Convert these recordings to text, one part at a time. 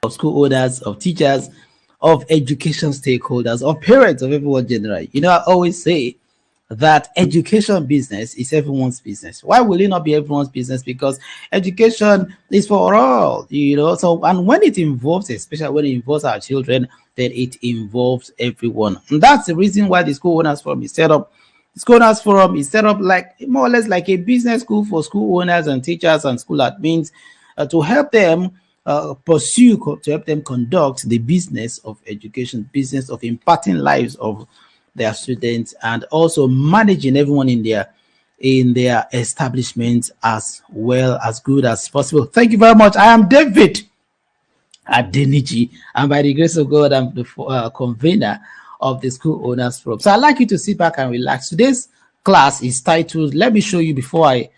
of school owners, of teachers, of education stakeholders, of parents, of everyone generally. I always say that education business is everyone's business. Why will it not be everyone's business? Because education is for all. So, and when it involves, especially when it involves our children, then it involves everyone. And that's the reason why the School Owners Forum is set up. The School Owners Forum is set up like more or less like a business school for school owners and teachers and school admins to help them to help them conduct the business of education, business of imparting lives of their students, and also managing everyone in their establishment as well as good as possible. Thank you very much. I am David Adeniji, and by the grace of God, I'm the convener of the School Owners Forum. So I'd like you to sit back and relax. Today's class is titled, let me show you before I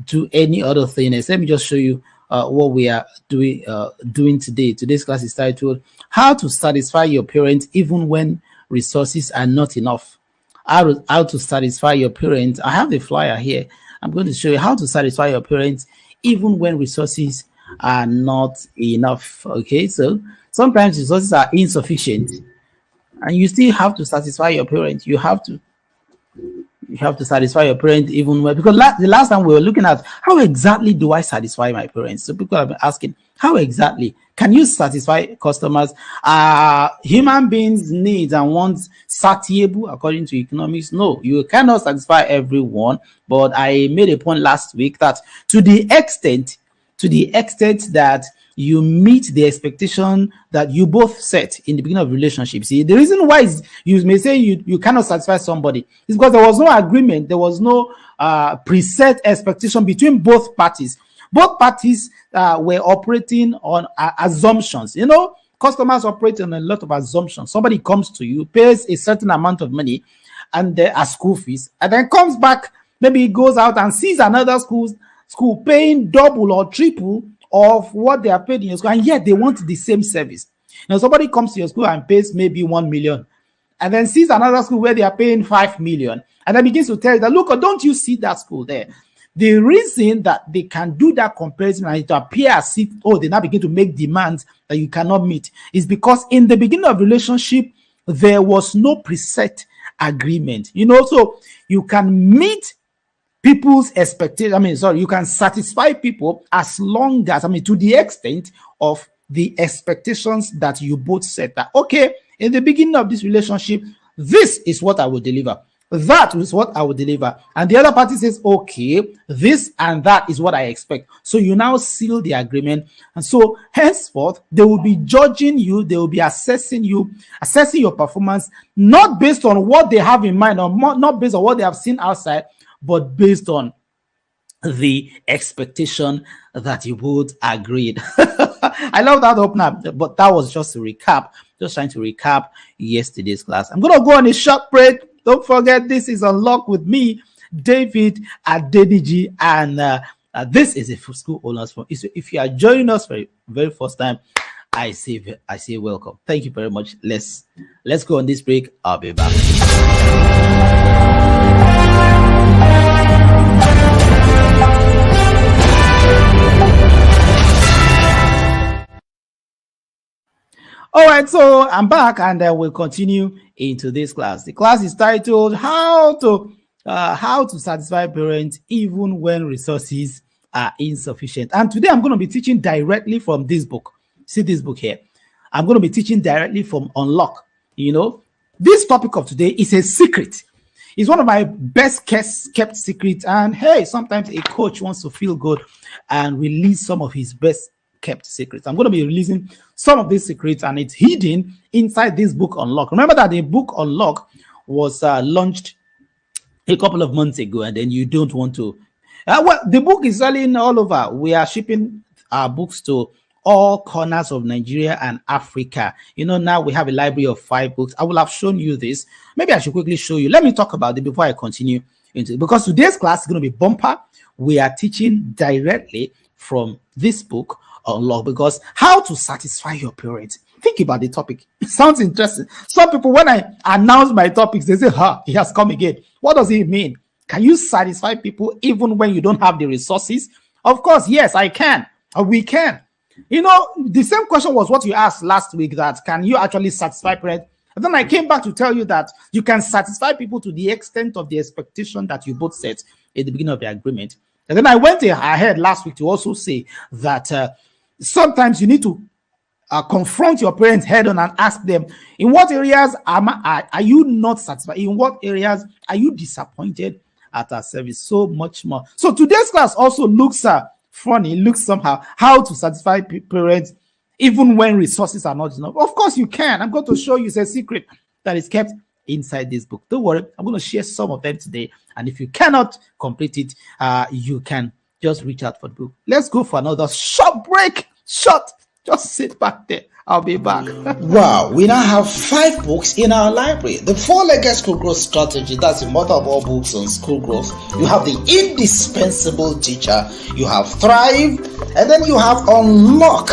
do any other thing. Let me just show you what we are doing today. Today's class is titled, How to Satisfy Your Parents Even When Resources Are Not Enough. How to satisfy your parents. I have the flyer here. I'm going to show you how to satisfy your parents even when resources are not enough. Okay, so sometimes resources are insufficient and you still have to satisfy your parents. You have to satisfy your parents even when, because the last time we were looking at how exactly do I satisfy my parents. So people have been asking, how exactly can you satisfy customers? Human beings' needs and wants satiable according to economics? No, you cannot satisfy everyone. But I made a point last week that to the extent that you meet the expectation that you both set in the beginning of relationships. See, the reason why you may say you cannot satisfy somebody is because there was no agreement, there was no preset expectation between both parties. Both parties were operating on assumptions. Customers operate on a lot of assumptions. Somebody comes to you, pays a certain amount of money and as school fees, and then comes back, maybe he goes out and sees another school paying double or triple of what they are paid in your school, and yet they want the same service. Somebody comes to your school and pays maybe 1 million, and then sees another school where they are paying 5 million, and then begins to tell you that, look, don't you see that school there? The reason that they can do that comparison and it appear as if, they now begin to make demands that you cannot meet is because in the beginning of relationship, there was no preset agreement. So you can meet people's expectations. You can satisfy people as long as, to the extent of the expectations that you both set. That, okay, in the beginning of this relationship, this is what I will deliver. That is what I will deliver. And the other party says, okay, this and that is what I expect. So you now seal the agreement. And so henceforth, they will be judging you. They will be assessing your performance, not based on what they have in mind or not based on what they have seen outside, but based on the expectation that you both agreed. I love that opener, but that was just a recap. Just trying to recap yesterday's class. I'm going to go on a short break. Don't forget, this is Unlock with me, David Adeniji, and this is a School Owners Forum. If you are joining us for the very first time, I say welcome. Thank you very much. Let's go on this break. I'll be back. All right, so I'm back and we'll continue into this class. The class is titled How to Satisfy Parents Even When Resources Are Insufficient. And today I'm going to be teaching directly from this book. See this book here. I'm going to be teaching directly from Unlock. This topic of today is a secret. It's one of my best kept secrets. And hey, sometimes a coach wants to feel good and release some of his best kept secrets. I'm going to be releasing some of these secrets, and it's hidden inside this book Unlock. Remember that the book Unlock was launched a couple of months ago, and then you don't want to. The book is selling all over. We are shipping our books to all corners of Nigeria and Africa. Now we have a library of 5 books. I will have shown you this. Maybe I should quickly show you. Let me talk about it before I continue into it, because today's class is going to be bumper. We are teaching directly from this book Unlock, because how to satisfy your parents. Think about the topic. It sounds interesting. Some people, when I announce my topics, they say, he has come again. What does it mean? Can you satisfy people even when you don't have the resources? Of course, yes, I can. Or we can. You know, the same question was what you asked last week, that can you actually satisfy parents? And then I came back to tell you that you can satisfy people to the extent of the expectation that you both set at the beginning of the agreement. And then I went ahead last week to also say that sometimes you need to confront your parents head on and ask them, in what areas are you not satisfied? In what areas are you disappointed at our service? So much more. So today's class also looks funny, looks somehow how to satisfy parents even when resources are not enough. Of course you can. I'm going to show you a secret that is kept inside this book. Don't worry, I'm going to share some of them today, and if you cannot complete it, you can just reach out for the book. Let's go for another short break. Just sit back there. I'll be back. Wow, we now have 5 books in our library. The 4-Legged School Growth Strategy, that's the mother of all books on school growth. You have the Indispensable Teacher, you have Thrive, and then you have Unlock.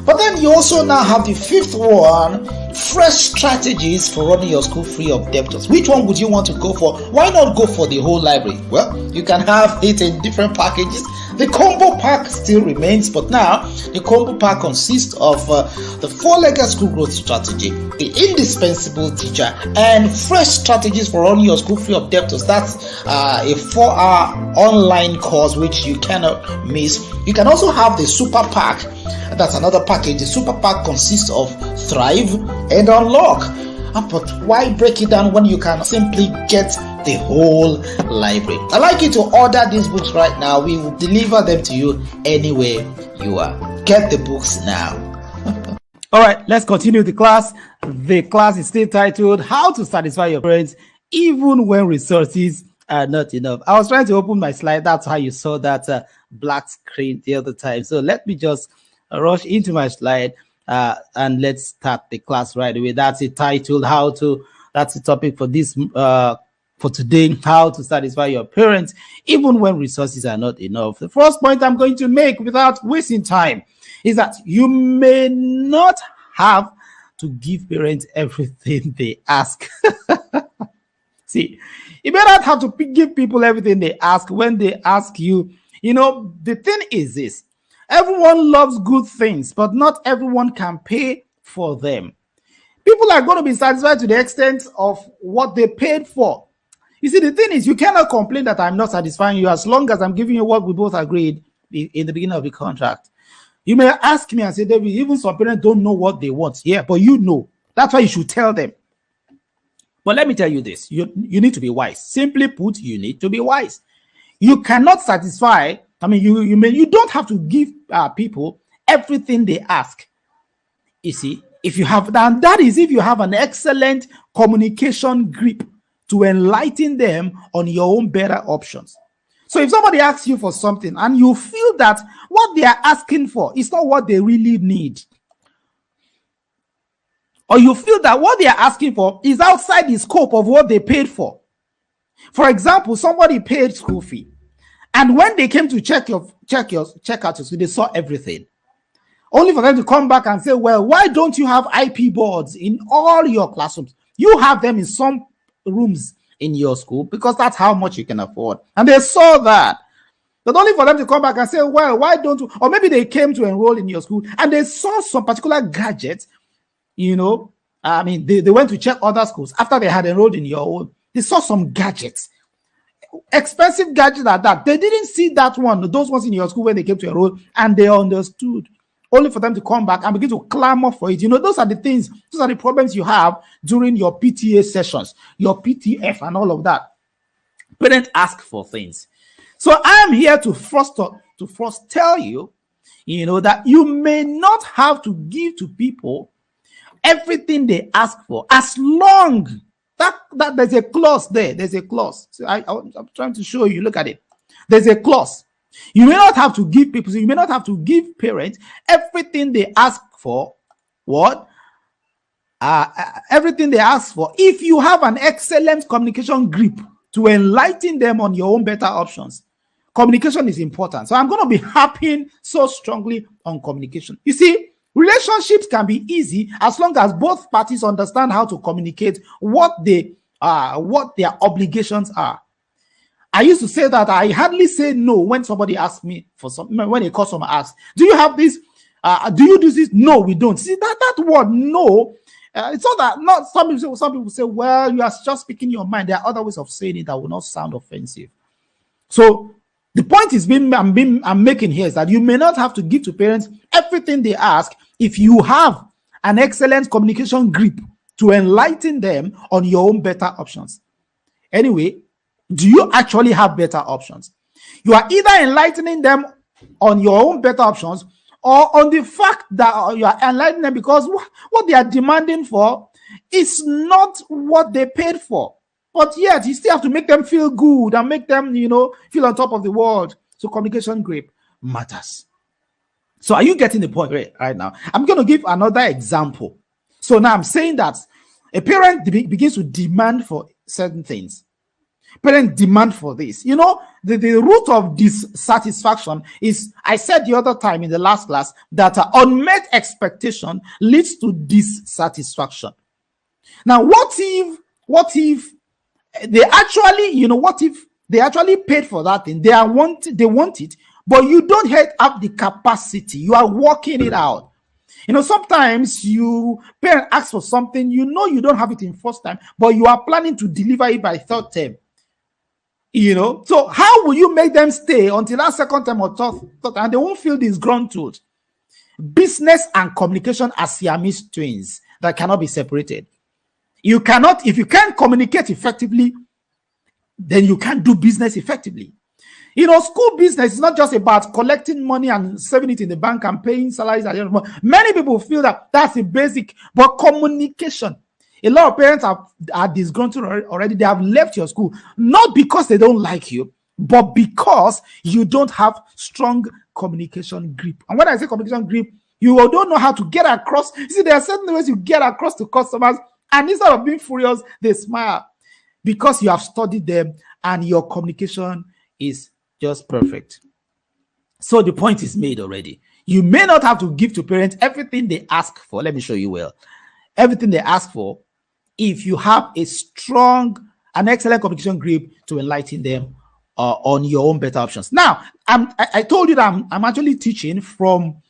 But then you also now have the 5th one, Fresh Strategies for Running Your School Free of Debtors. Which one would you want to go for? Why not go for the whole library? Well, you can have it in different packages. The combo pack still remains, but now the combo pack consists of the 4-Legged School Growth Strategy, the Indispensable Teacher, and Fresh Strategies for Running Your School Free of Debtors. That's a 4-hour online course which you cannot miss. You can also have the Super Pack. That's another package. The Super Pack consists of Thrive and Unlock. But why break it down when you can simply get the whole library? I'd like you to order these books right now. We will deliver them to you anywhere you are. Get the books now. All right, let's continue the class. The class is still titled How to Satisfy Your Parents Even When Resources Are Not Enough. I was trying to open my slide. That's how you saw that black screen the other time. So let me just rush into my slide and let's start the class right away. That's it, titled that's the topic for this for today, how to satisfy your parents even when resources are not enough. The first point I'm going to make without wasting time is that you may not have to give parents everything they ask. See, you may not have to give people everything they ask when they ask you. You know, the thing is this: everyone loves good things, but not everyone can pay for them. People are going to be satisfied to the extent of what they paid for. You see, the thing is, you cannot complain that I'm not satisfying you as long as I'm giving you what we both agreed in the beginning of the contract. You may ask me and say, David, even some parents don't know what they want. Yeah, but you know. That's why you should tell them. But let me tell you this. You need to be wise. Simply put, you need to be wise. You cannot satisfy. I mean, you don't have to give people everything they ask. You see, if you have, and that is if you have an excellent communication grip to enlighten them on your own better options. So if somebody asks you for something and you feel that what they are asking for is not what they really need, or you feel that what they are asking for is outside the scope of what they paid for. For example, somebody paid school fee, and when they came to check out your school, they saw everything. Only for them to come back and say, well, why don't you have IP boards in all your classrooms? You have them in some rooms in your school because that's how much you can afford. And they saw that. But only for them to come back and say, well, why don't you? Or maybe they came to enroll in your school and they saw some particular gadgets, you know. I mean, they went to check other schools after they had enrolled in your own. They saw some gadgets, expensive gadgets like that. They didn't see that one, those ones in your school when they came to enroll, and they understood. Only for them to come back and begin to clamor for it. You know, those are the things, those are the problems you have during your PTA sessions, your PTF and all of that. Parents ask for things. So I am here to first tell you, you know, that you may not have to give to people everything they ask for, as long that there's a clause there. There's a clause. So I'm trying to show you. Look at it. There's a clause. You may not have to give people, so you may not have to give parents everything they ask for. What? Everything they ask for. If you have an excellent communication grip to enlighten them on your own better options, communication is important. So I'm going to be harping so strongly on communication. You see, relationships can be easy as long as both parties understand how to communicate what their obligations are. I used to say that I hardly say no when somebody asks me for something. When a customer asks, do you have this? Do you do this? No, we don't. See that word no. It's not that. Not some people say, well, you are just speaking your mind. There are other ways of saying it that will not sound offensive. So the point I'm making here is that you may not have to give to parents everything they ask if you have an excellent communication grip to enlighten them on your own better options. Anyway, do you actually have better options? You are either enlightening them on your own better options or on the fact that you are enlightening them because what they are demanding for is not what they paid for. But yet, you still have to make them feel good and make them, feel on top of the world. So communication grip matters. So are you getting the point right now? I'm going to give another example. So now I'm saying that a parent begins to demand for certain things. Parents demand for this. The root of dissatisfaction is, I said the other time in the last class, that unmet expectation leads to dissatisfaction. Now, what if they actually, what if they actually paid for that thing? They want it, but you don't have the capacity. You are working it out. Sometimes parent asks for something, you don't have it in first time, but you are planning to deliver it by third term. So how will you make them stay until that second time or third time, and they won't feel disgruntled? Business and communication are Siamese twins that cannot be separated. If you can't communicate effectively, then you can't do business effectively. School business is not just about collecting money and saving it in the bank and paying salaries at the end of the month. Many people feel that that's the basic, but communication. A lot of parents are disgruntled already. They have left your school, not because they don't like you, but because you don't have strong communication grip. And when I say communication grip, you don't know how to get across. You see, there are certain ways you get across to customers, and instead of being furious, they smile because you have studied them and your communication is just perfect. So the point is made already. You may not have to give to parents everything they ask for. Let me show you well. Everything they ask for, if you have an excellent communication grip to enlighten them on your own better options. Now, I told you that I'm actually teaching from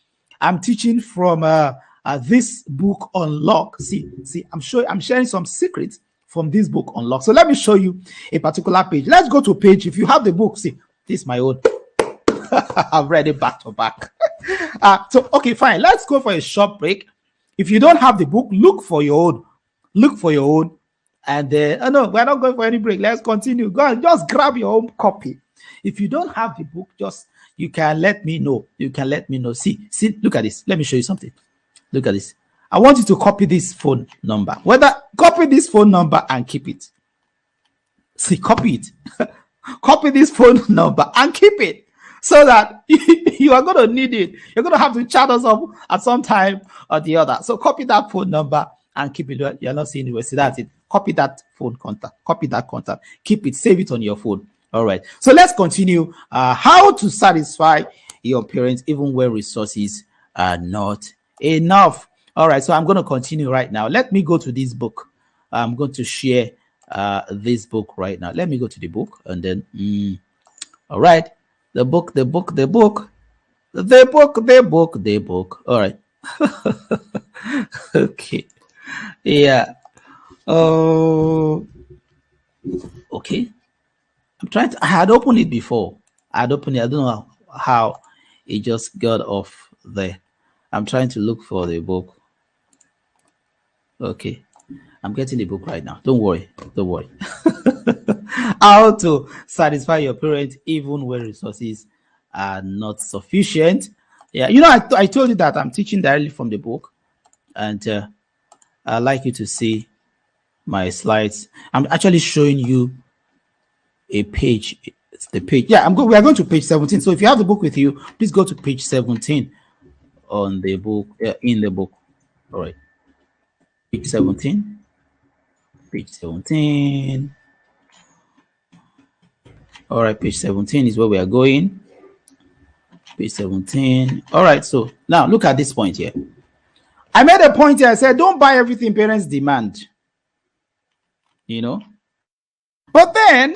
this book Unlock. See, I'm sharing some secrets from this book Unlock. So let me show you a particular page. Let's go to a page. If you have the book, see, this is my own. I've read it back to back. Okay, fine. Let's go for a short break. If you don't have the book, look for your own. And no, we're not going for any break. Let's continue. Go on, just grab your own copy. If you don't have the book, you can let me know. See, look at this. Let me show you something. Look at this. I want you to copy this phone number. Copy this phone number and keep it. See, copy it. Copy this phone number and keep it, so that you are going to need it. You're going to have to chat us up at some time or the other. So copy that phone number and keep it. You're not seeing it. See, that's it. Copy that phone contact. Copy that contact. Keep it. Save it on your phone. All right. So let's continue. How to satisfy your parents even when resources are not enough. All right. So I'm going to continue right now. Let me go to this book. I'm going to share this book right now. Let me go to the book and then. All right. The book. All right. Okay. Yeah. Oh. Okay. I had opened it before. I don't know how it just got off there. I'm trying to look for the book. Okay. I'm getting the book right now. Don't worry. How to satisfy your parents even when resources are not sufficient. Yeah, I told you that I'm teaching directly from the book, and I'd like you to see my slides. I'm actually showing you a page. It's the page. Yeah, we are going to page 17. So if you have the book with you, please go to page 17 on the book, in the book. All right. Page 17. All right, page 17 is where we are going. Page 17. All right, so now look at this point here. I made a point here. I said, don't buy everything parents demand. But then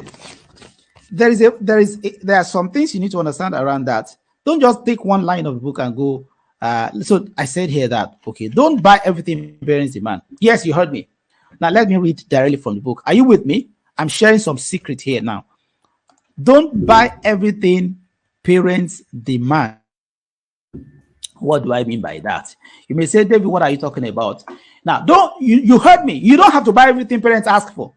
there are some things you need to understand around that. Don't just take one line of the book and go So I said here that, okay, don't buy everything parents demand. Yes, you heard me. Now let me read directly from the book. Are you with me? I'm sharing some secret here now. Don't buy everything parents demand. What do I mean by that? You may say, David, what are you talking about? Now, you heard me. You don't have to buy everything parents ask for.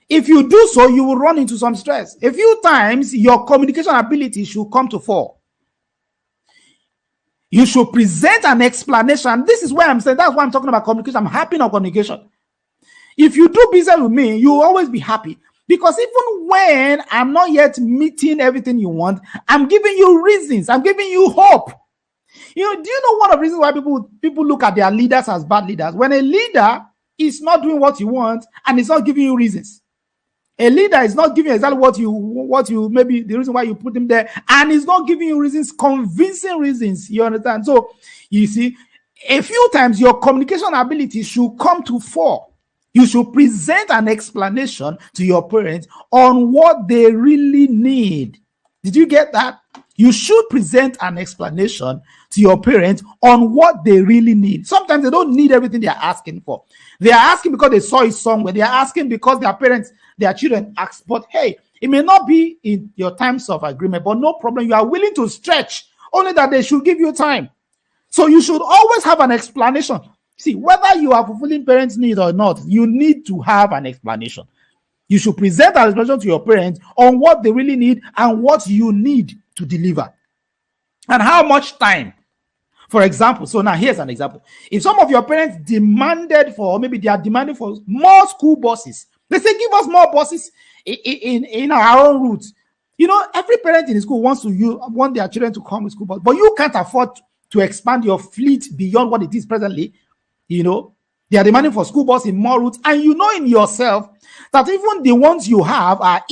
If you do so, you will run into some stress. A few times, your communication ability should come to fore. You should present an explanation. This is where I'm saying, that's why I'm talking about communication. I'm happy on communication. If you do business with me, you will always be happy. Because even when I'm not yet meeting everything you want, I'm giving you reasons. I'm giving you hope. Do you know one of the reasons why people look at their leaders as bad leaders? When a leader is not doing what you want and is not giving you reasons. A leader is not giving you exactly what you maybe the reason why you put him there, and is not giving you reasons, convincing reasons. You understand? So you see, a few times your communication ability should come to fore. You should present an explanation to your parents on what they really need. Did you get that? You should present an explanation to your parents on what they really need. Sometimes they don't need everything they are asking for. They are asking because they saw it somewhere. They are asking because their parents, their children asked. But hey, it may not be in your times of agreement, but no problem. You are willing to stretch, only that they should give you time. So you should always have an explanation. See, whether you are fulfilling parents' needs or not, you need to have an explanation. You should present an explanation to your parents on what they really need and what you need to deliver. And how much time. For example, so now here's an example. If some of your parents demanded for, or maybe they are demanding for more school buses, they say, give us more buses in our own routes. Every parent in the school want their children to come with school bus, but you can't afford to expand your fleet beyond what it is presently. They are demanding for school bus in more routes, and you know in yourself that even the ones you have are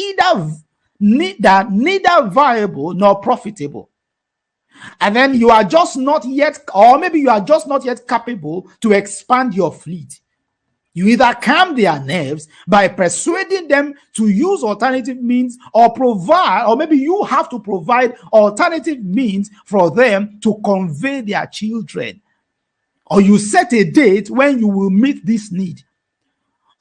neither viable nor profitable. And then you are just not yet, or maybe you are just not yet capable to expand your fleet. You either calm their nerves by persuading them to use alternative means, or maybe you have to provide alternative means for them to convey their children. Or you set a date when you will meet this need.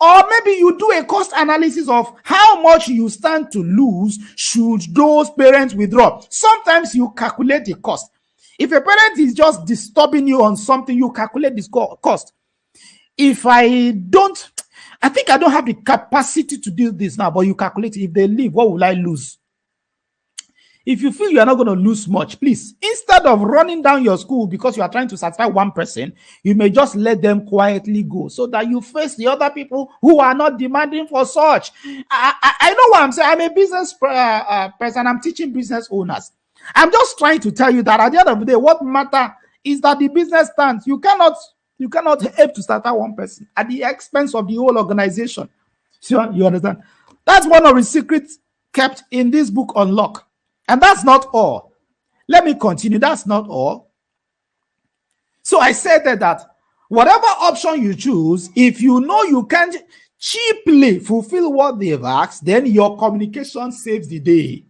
Or maybe you do a cost analysis of how much you stand to lose should those parents withdraw. Sometimes you calculate the cost. If a parent is just disturbing you on something, you calculate this cost. I think I don't have the capacity to do this now, but you calculate, if they leave, what will I lose? If you feel you are not going to lose much, please, instead of running down your school because you are trying to satisfy one person, you may just let them quietly go so that you face the other people who are not demanding for such. I know what I'm saying. I'm a business person. I'm teaching business owners. I'm just trying to tell you that at the end of the day, what matters is that the business stands. You cannot help to start one person at the expense of the whole organization. So you understand? That's one of the secrets kept in this book, Unlock. And that's not all. Let me continue. That's not all. So I said that whatever option you choose, if you know you can't cheaply fulfill what they've asked, then your communication saves the day.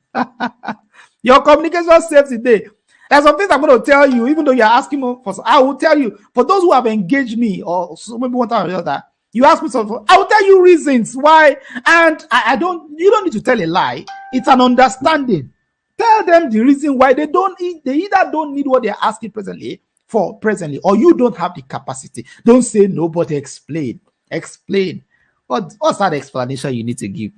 Your communication saves the day. There's some things I'm going to tell you, even though you're asking me for, I will tell you, for those who have engaged me, or maybe one time or the other, you ask me something, I will tell you reasons why. And you don't need to tell a lie. It's an understanding. Tell them the reason why they either don't need what they're asking presently, or you don't have the capacity. Don't say no, but explain. What's that explanation you need to give?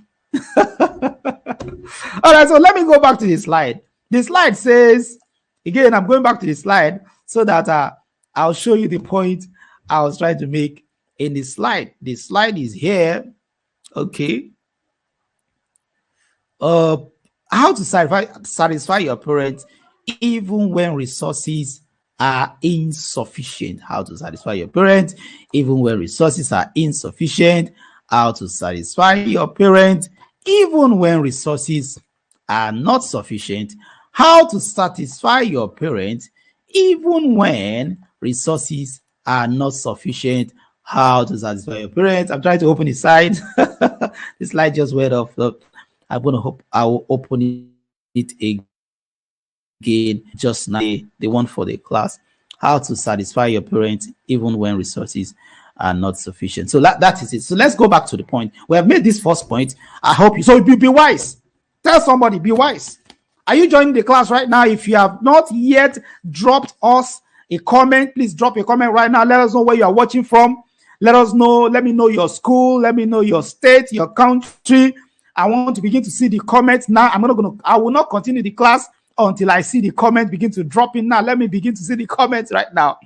All right, so let me go back to the slide. The slide says, again, I'm going back to the slide so that I'll show you the point I was trying to make in the slide. The slide is here. Okay. How to satisfy your parents even when resources are insufficient. How to satisfy your parents even when resources are insufficient. How to satisfy your parents even when resources are not sufficient. How to satisfy your parents even when resources are not sufficient. How to satisfy your parents. I'm trying to open the slide. The slide just went off. I'm going to hope I will open it again just now, the one for the class. how to satisfy your parents even when resources are not sufficient. So that is it. So let's go back to the point. We have made this first point. I hope you. So be wise. Tell somebody, be wise. Are you joining the class right now? If you have not yet dropped us a comment, please drop a comment right now. Let us know where you are watching from. Let us know. Let me know your school. Let me know your state, your country. I want to begin to see the comments now. I will not continue the class until I see the comments begin to drop in now. Let me begin to see the comments right now.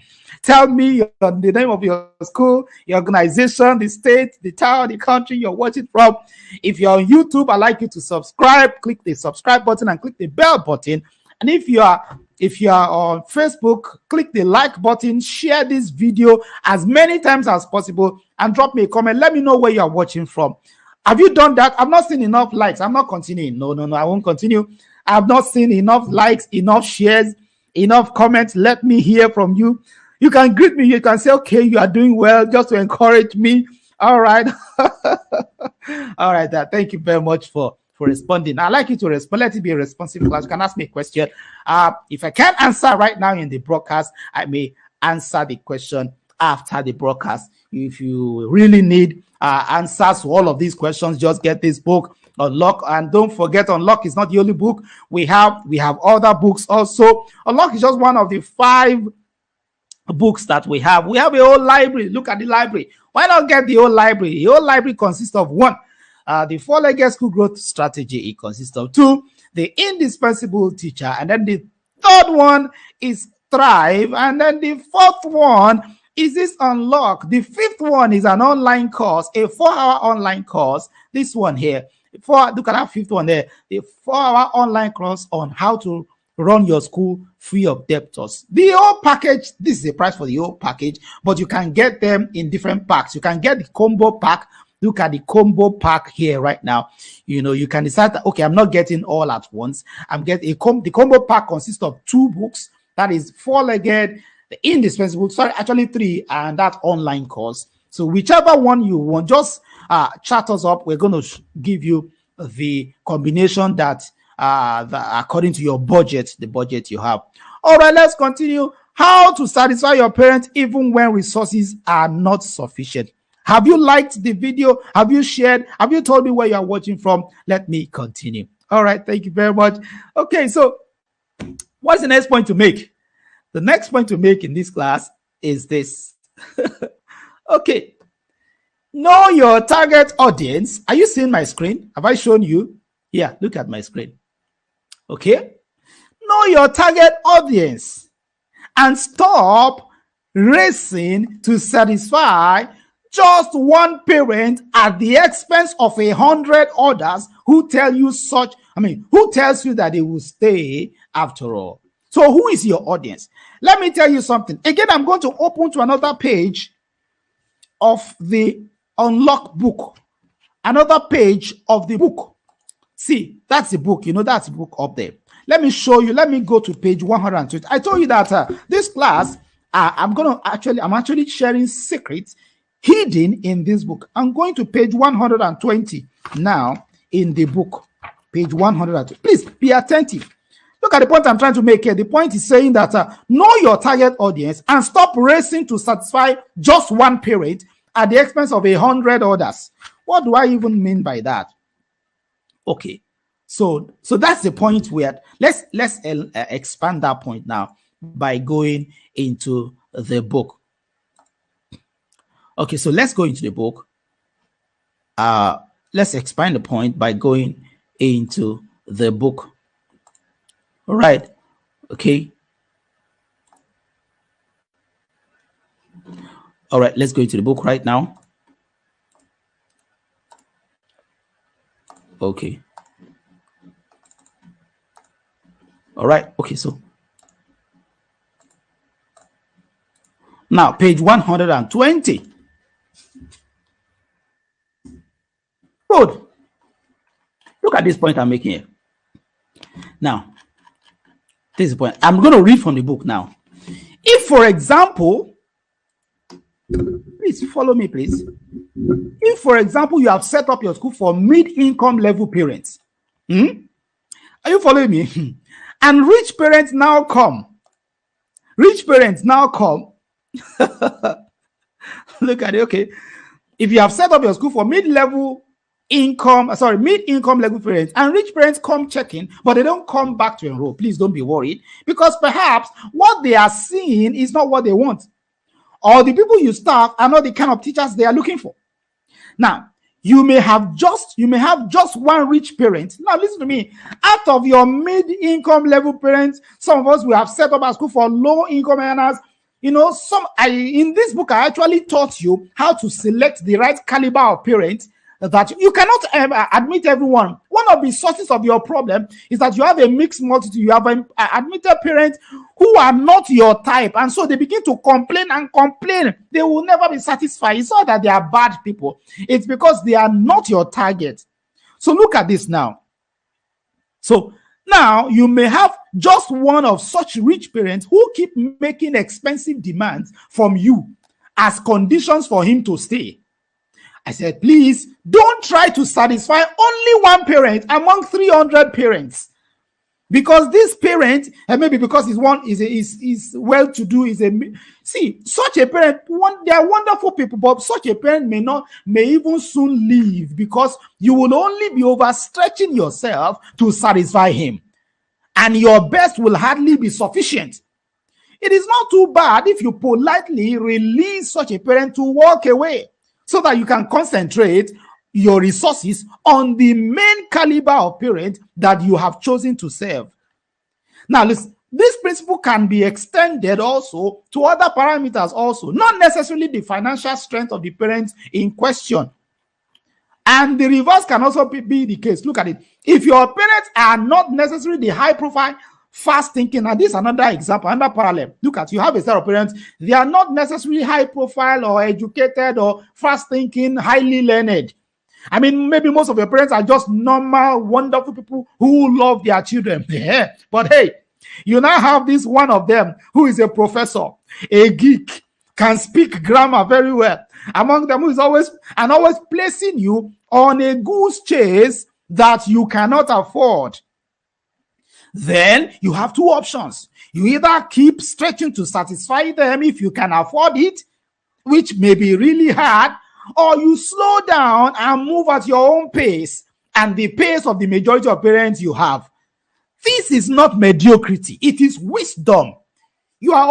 Tell me the name of your school, your organization, the state, the town, the country you're watching from. If you're on YouTube, I'd like you to subscribe. Click the subscribe button and click the bell button. And if you are on Facebook, click the like button, share this video as many times as possible, and drop me a comment. Let me know where you are watching from. Have you done that? I've not seen enough likes. I'm not continuing. No, I won't continue. I've not seen enough likes, enough shares, enough comments. Let me hear from you. You can greet me. You can say, okay, you are doing well, just to encourage me. All right. All right. Thank you very much for responding. I'd like you to respond. Let it be a responsive class. You can ask me a question. If I can't answer right now in the broadcast, I may answer the question after the broadcast. If you really need answers to all of these questions, just get this book, Unlock. And don't forget, Unlock is not the only book. We have other books also. Unlock is just one of the 5 books that we have. We have a whole library. Look at the library. Why not get the whole library? The whole library consists of 1, the 4-legged school growth strategy. It consists of 2, the indispensable teacher, and then the 3rd one is Thrive, and then the 4th one is this Unlock. The 5th one is an online course, a 4-hour online course. This one here. Look at that 5th one there. The 4-hour online course on how to run your school free of debtors. The whole package, this is the price for the whole package, but you can get them in different packs. You can get the combo pack. Look at the combo pack here right now. You can decide that, okay, I'm not getting all at once. I'm getting the combo pack consists of 2 books. That is 4-legged, the indispensable, actually 3, and that online course. So whichever one you want, just chat us up. We're going to give you the combination that according to your budget, the budget you have. All right, let's continue. How to satisfy your parents even when resources are not sufficient. Have you liked the video? Have you shared? Have you told me where you are watching from? Let me continue. All right, thank you very much. Okay, so what's the next point to make? The next point to make in this class is this. Okay, know your target audience. Are you seeing my screen? Have I shown you? Yeah, look at my screen. Okay, know your target audience and stop racing to satisfy just one parent at the expense of 100 others who tell you who tells you that they will stay after all. So who is your audience? Let me tell you something. Again, I'm going to open to another page of the Unlock book. Another page of the book. See, that's the book. That's the book up there. Let me show you. Let me go to page 120. I told you that this class, I'm actually sharing secrets hidden in this book. I'm going to page 120 now in the book. Page 120. Please be attentive. Look at the point I'm trying to make here. The point is saying that know your target audience and stop racing to satisfy just one parent at the expense of 100 others. What do I even mean by that? Okay, so that's the point where let's expand that point now by going into the book. Okay, so let's go into the book. Let's expand the point by going into the book. All right. Okay. All right, let's go into the book right now. Okay. All right. Okay, so now page 120. Good. Look at this point I'm making here. Now, this is the point. I'm going to read from the book now. If, for example, please follow me, please. If, for example, you have set up your school for mid-income level parents, are you following me? And rich parents now come. Rich parents now come. Look at it. Okay. If you have set up your school for mid-income level parents, and rich parents come checking, but they don't come back to enroll, please don't be worried, because perhaps what they are seeing is not what they want, or the people you staff are not the kind of teachers they are looking for. Now, you may have just one rich parent. Now, listen to me. Out of your mid-income level parents, some of us, we have set up a school for low-income earners. In this book, I actually taught you how to select the right caliber of parents, that you cannot admit everyone. One of the sources of your problem is that you have a mixed multitude. You have admitted parents who are not your type, and so they begin to complain and complain. They will never be satisfied. It's not that they are bad people. It's because they are not your target. So look at this now. So now you may have just one of such rich parents who keep making expensive demands from you as conditions for him to stay. I said, please don't try to satisfy only one parent among 300 parents, because this parent, and maybe because he's well-to-do, such a parent, they are wonderful people, but such a parent may even soon leave, because you will only be overstretching yourself to satisfy him, and your best will hardly be sufficient. It is not too bad if you politely release such a parent to walk away, so that you can concentrate your resources on the main caliber of parent that you have chosen to serve. Now, listen, this principle can be extended also to other parameters also, not necessarily the financial strength of the parents in question. And the reverse can also be the case. Look at it. If your parents are not necessarily the high profile, fast thinking, and this is another example, another parallel. Look at, you have a set of parents, they are not necessarily high profile or educated or fast thinking, highly learned. I mean, maybe most of your parents are just normal, wonderful people who love their children. Yeah. But hey, you now have this one of them who is a professor, a geek, can speak grammar very well. Among them, who is always placing you on a goose chase that you cannot afford. Then you have two options. You either keep stretching to satisfy them if you can afford it, which may be really hard, or you slow down and move at your own pace and the pace of the majority of parents you have. This is not mediocrity, it is wisdom. You are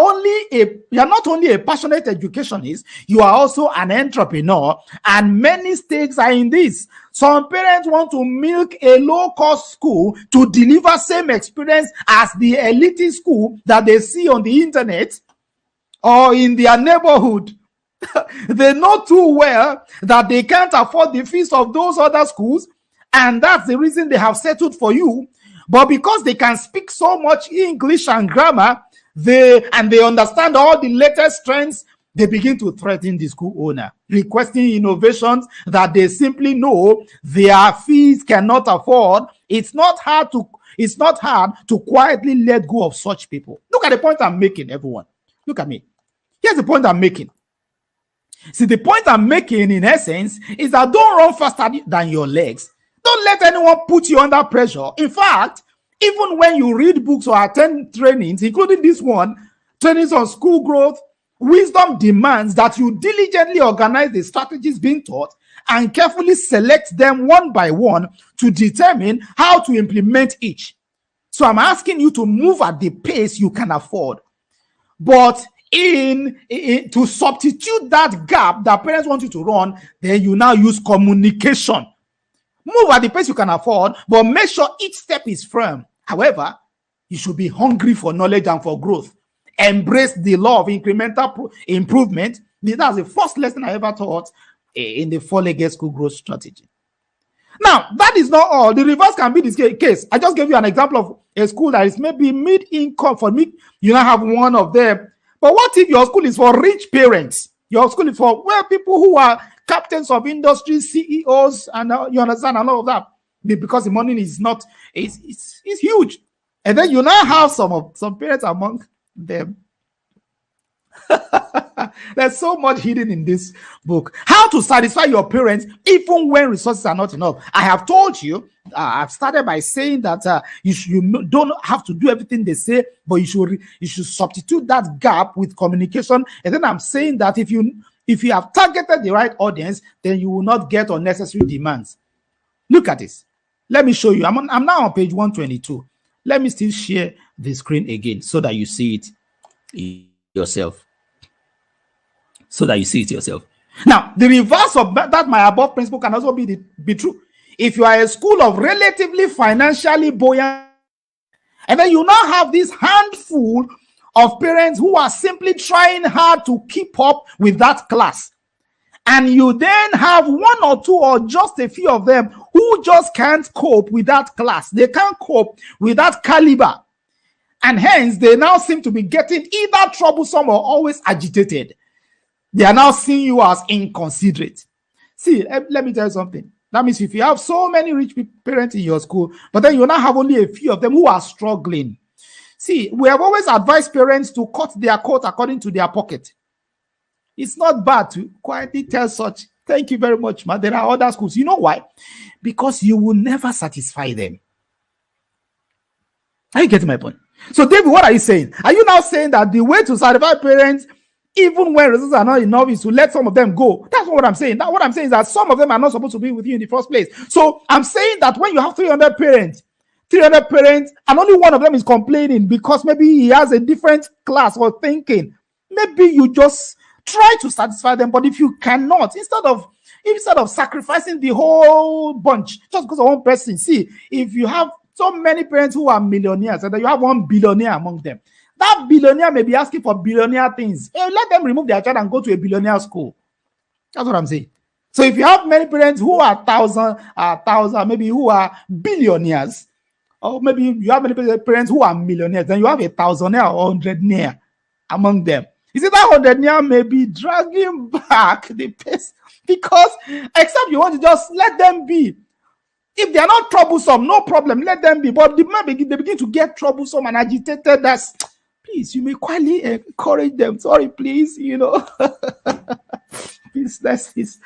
not only a passionate educationist, you are also an entrepreneur, and many stakes are in this. Some parents want to milk a low-cost school to deliver same experience as the elite school that they see on the internet or in their neighborhood. They know too well that they can't afford the fees of those other schools, and that's the reason they have settled for you. But because they can speak so much English and grammar, they understand all the latest trends, they begin to threaten the school owner, requesting innovations that they simply know their fees cannot afford. It's not hard to quietly let go of such people. Look at the point I'm making, everyone. Look at me. Here's the point I'm making. See, the point I'm making, in essence, is that don't run faster than your legs. Don't let anyone put you under pressure. In fact, even when you read books or attend trainings, including this one, trainings on school growth, wisdom demands that you diligently organize the strategies being taught and carefully select them one by one to determine how to implement each. So I'm asking you to move at the pace you can afford. But to substitute that gap that parents want you to run, then you now use communication. Move at the pace you can afford, but make sure each step is firm. However, you should be hungry for knowledge and for growth. Embrace the law of incremental improvement. That's the first lesson I ever taught in the 4-legged school growth strategy. Now, that is not all. The reverse can be the case. I just gave you an example of a school that is maybe mid-income. For me, you now have one of them. But what if your school is for rich parents? Your school is for people who are captains of industry, CEOs, and you understand, and all of that. Because the money is not, it's huge. And then you now have some parents among them There's so much hidden in this book. How to satisfy your parents even when resources are not enough. I have told you, I've started by saying that you don't have to do everything they say, but you should substitute that gap with communication. And then I'm saying that if you have targeted the right audience, then you will not get unnecessary demands. Look at this. Let me show you. I'm now on page 122. Let me still share the screen again so that you see it yourself. Now, the reverse of that, my above principle can also be true. If you are a school of relatively financially buoyant, and then you now have this handful of parents who are simply trying hard to keep up with that class, and you then have one or two or just a few of them who just can't cope with that class. They can't cope with that caliber. And hence, they now seem to be getting either troublesome or always agitated. They are now seeing you as inconsiderate. See, let me tell you something. That means if you have so many rich parents in your school, but then you now have only a few of them who are struggling. See, we have always advised parents to cut their coat according to their pocket. It's not bad to quietly tell such, thank you very much, man. There are other schools. You know why? Because you will never satisfy them. Are you getting my point? So, David, what are you saying? Are you now saying that the way to satisfy parents, even when resources are not enough, is to let some of them go? That's not what I'm saying. What I'm saying is that some of them are not supposed to be with you in the first place. So, I'm saying that when you have 300 parents, and only one of them is complaining because maybe he has a different class or thinking, maybe you just try to satisfy them. But if you cannot, instead of sacrificing the whole bunch just because of one person, see, if you have so many parents who are millionaires and then you have one billionaire among them, that billionaire may be asking for billionaire things. Let them remove their child and go to a billionaire school. That's what I'm saying. So if you have many parents who are thousand, maybe who are billionaires, or maybe you have many parents who are millionaires, then you have a thousandaire or hundredaire among them. You see, that hundredaire may be dragging back the pace because, except you want to just let them be. If they are not troublesome, no problem, let them be. But they begin to get troublesome and agitated. Please, you may quietly encourage them. Sorry, please, Business is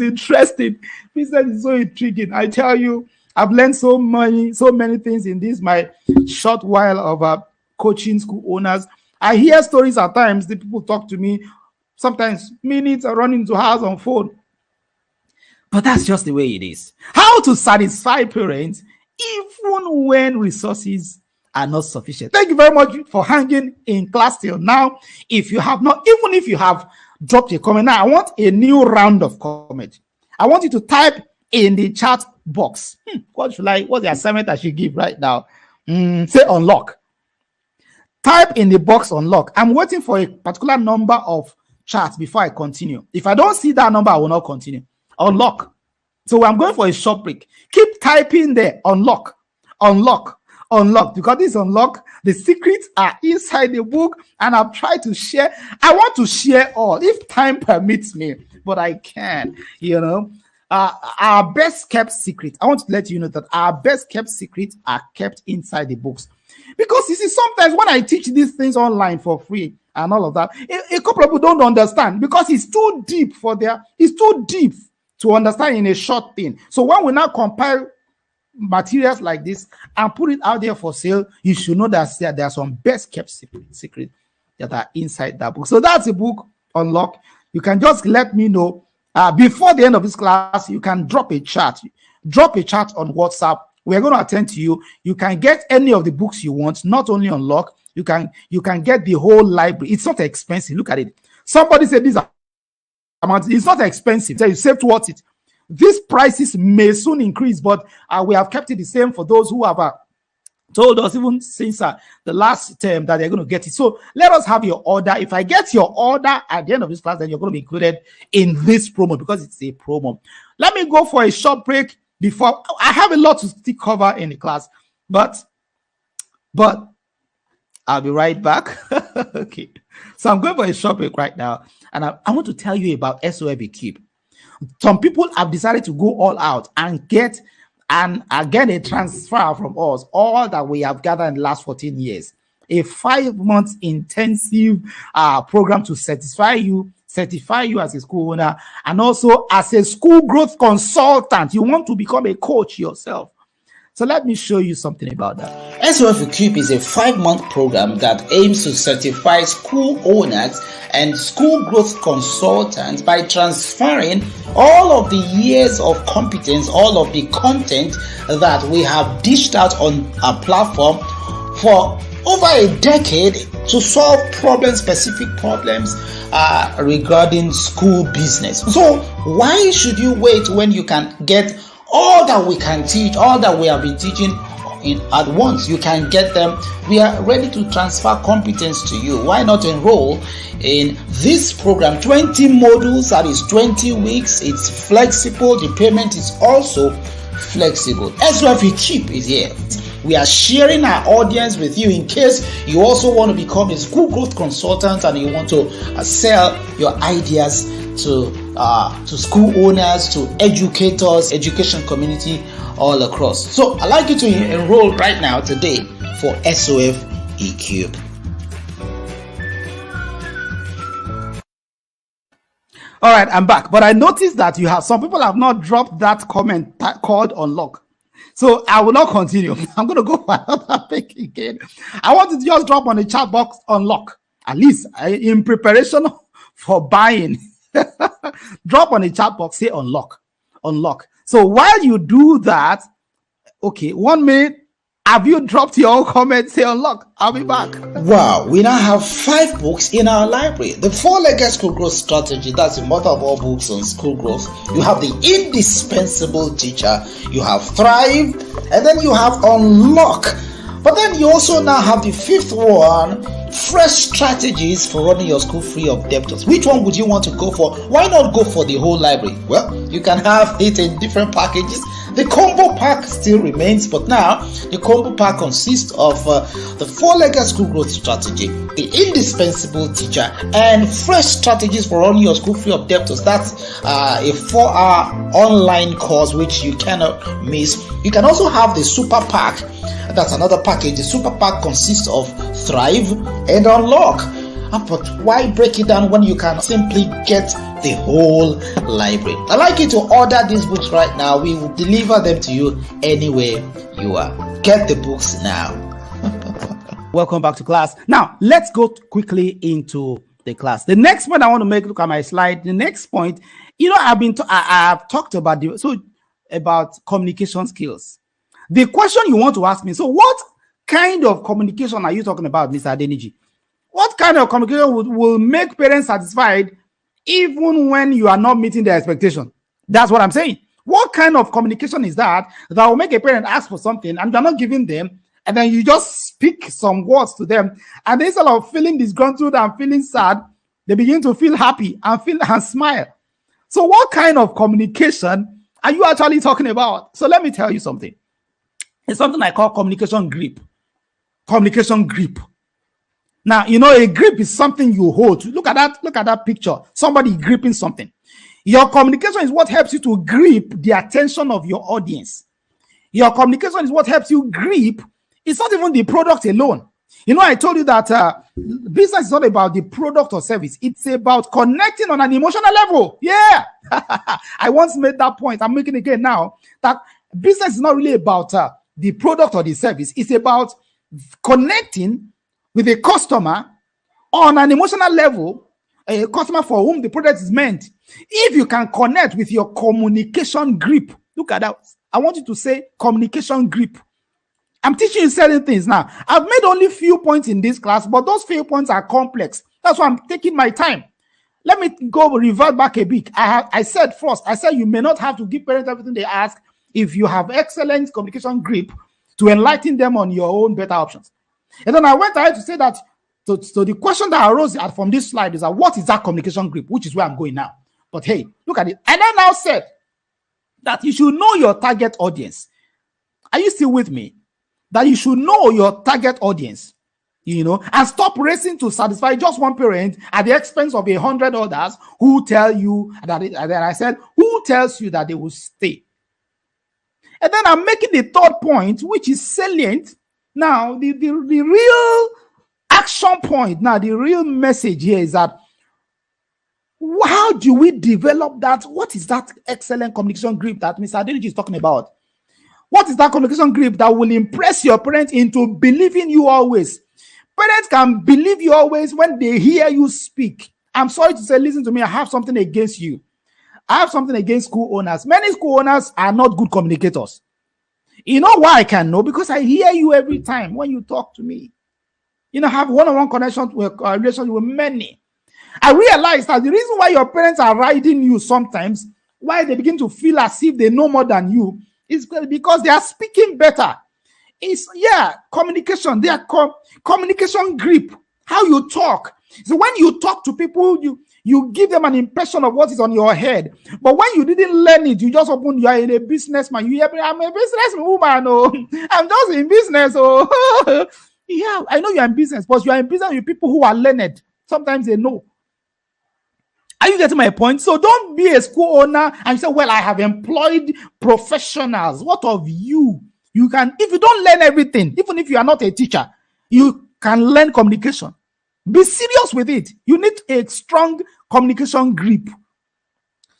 interesting. Business is so intriguing. I tell you, I've learned so many things in this my short while of coaching school owners. I hear stories at times. The people talk to me. Sometimes minutes are running to house on phone. But that's just the way it is. How to satisfy parents even when resources are not sufficient. Thank you very much for hanging in class till now. If you have not, even if you have dropped a comment, now I want a new round of comment. I want you to type in the chat box. What's the assignment I should give right now? Say unlock. Type in the box unlock. I'm waiting for a particular number of chats before I continue. If I don't see that number, I will not continue. Unlock. So I'm going for a short break. Keep typing there. Unlock. Because this unlock, the secrets are inside the book, and I've tried to share. I want to share all if time permits me, but I can. Our best kept secret. I want to let you know that our best kept secrets are kept inside the books. Because you see, sometimes when I teach these things online for free and all of that, a couple of people don't understand because it's too deep to understand in a short thing. So when we now compile materials like this and put it out there for sale, you should know that there are some best kept secrets that are inside that book. So that's the book Unlock. You can just let me know before the end of this class. You can drop a chat on WhatsApp. We're going to attend to you. You can get any of the books you want, not only Unlock. You can get the whole library. It's not expensive. Look at it. Somebody said this amount. It's not expensive. So you save towards it. These prices may soon increase, but we have kept it the same for those who have told us even since the last term that they're going to get it. So let us have your order. If I get your order at the end of this class, then you're going to be included in this promo because it's a promo. Let me go for a short break before I have a lot to still cover in the class, but I'll be right back. Okay. So I'm going for a short break right now, and I want to tell you about SOFB Keep. Some people have decided to go all out and get a transfer from us, all that we have gathered in the last 14 years. a 5 months intensive program to certify you as a school owner and also as a school growth consultant. You want to become a coach yourself. So let me show you something about that. SOF Equip is a 5-month program that aims to certify school owners and school growth consultants by transferring all of the years of competence, all of the content that we have dished out on our platform for over a decade to solve specific problems regarding school business. So why should you wait when you can get all that we can teach, all that we have been teaching at once? You can get them. We are ready to transfer competence to you. Why not enroll in this program? 20 modules, that is 20 weeks. It's flexible. The payment is also flexible. SOF Equip is here. We are sharing our audience with you in case you also want to become a school growth consultant and you want to sell your ideas to school owners, to educators, education community all across. So I'd like you to enroll right now today for SOF Equip. All right, I'm back. But I noticed that some people have not dropped that comment called unlock. So I will not continue. I'm going to go for another thing again. I want to just drop on the chat box unlock. At least in preparation for buying. Drop on the chat box, say unlock. So while you do that, okay, 1 minute. Have you dropped your own comment? Say unlock. I'll be back. Wow, we now have 5 books in our library. The 4-legged school growth strategy, that's the mother of all books on school growth. You have the indispensable teacher, you have Thrive, and then you have Unlock. But then you also now have the 5th one, fresh strategies for running your school free of debtors. Which one would you want to go for? Why not go for the whole library? Well, you can have it in different packages. The combo pack still remains, but now the combo pack consists of the 4-legged school growth strategy, the indispensable teacher, and fresh strategies for running your school free of debtors. That's a 4-hour online course which you cannot miss. You can also have the super pack. That's another package. The super pack consists of Thrive and Unlock. But why break it down when you can simply get the whole library? I'd like you to order these books right now. We will deliver them to you anywhere you are. Get the books now. Welcome back to class. Now, let's go quickly into the class. The next point I want to make, look at my slide. The next point, I've talked about about communication skills. The question you want to ask me, so what kind of communication are you talking about, Mr. Adeniji? What kind of communication will make parents satisfied even when you are not meeting their expectation? That's what I'm saying. What kind of communication is that will make a parent ask for something and you're not giving them, and then you just speak some words to them, and instead of feeling disgruntled and feeling sad, they begin to feel happy and smile. So what kind of communication are you actually talking about? So let me tell you something. It's something I call communication grip. Communication grip. Now, a grip is something you hold. Look at that picture. Somebody gripping something. Your communication is what helps you to grip the attention of your audience. Your communication is what helps you grip. It's not even the product alone. I told you that business is not about the product or service. It's about connecting on an emotional level. Yeah. I once made that point. I'm making it again now. That business is not really about the product or the service. It's about connecting with a customer on an emotional level, a customer for whom the product is meant. If you can connect with your communication grip, look at that. I want you to say communication grip. I'm teaching you certain things now. I've made only few points in this class, but those few points are complex. That's why I'm taking my time. Let me revert back a bit. I said you may not have to give parents everything they ask if you have excellent communication grip to enlighten them on your own better options. And then I went ahead to say that, so the question that arose from this slide is that what is that communication grip, which is where I'm going now. But hey, look at it. And I now said that you should know your target audience. Are you still with me? That you should know your target audience, and stop racing to satisfy just one parent at the expense of 100 others who tell you who tells you that they will stay. And then I'm making the third point, which is salient. Now, the real action point. Now, the real message here is that how do we develop that? What is that excellent communication grip that Mr. Adeniji is talking about? What is that communication grip that will impress your parents into believing you always? Parents can believe you always when they hear you speak. I'm sorry to say, listen to me, I have something against you. I have something against school owners. Many school owners are not good communicators. You know why I can know? Because I hear you every time when you talk to me. You know, have one-on-one connection with relationship with many. I realize that the reason why your parents are riding you sometimes, why they begin to feel as if they know more than you, is because they are speaking better. It's communication. They are communication grip. How you talk. So when you talk to people, you give them an impression of what is on your head. But when you didn't learn it, you just open. You are a businessman. You hear, I'm a businesswoman. Oh, I'm just in business. Oh, yeah, I know you're in business, but you are in business with people who are learned. Sometimes they know. Are you getting my point? So don't be a school owner and say, well, I have employed professionals. What of you? You can, if you don't learn everything, even if you are not a teacher, you can learn communication. Be serious with it. You need a strong communication grip.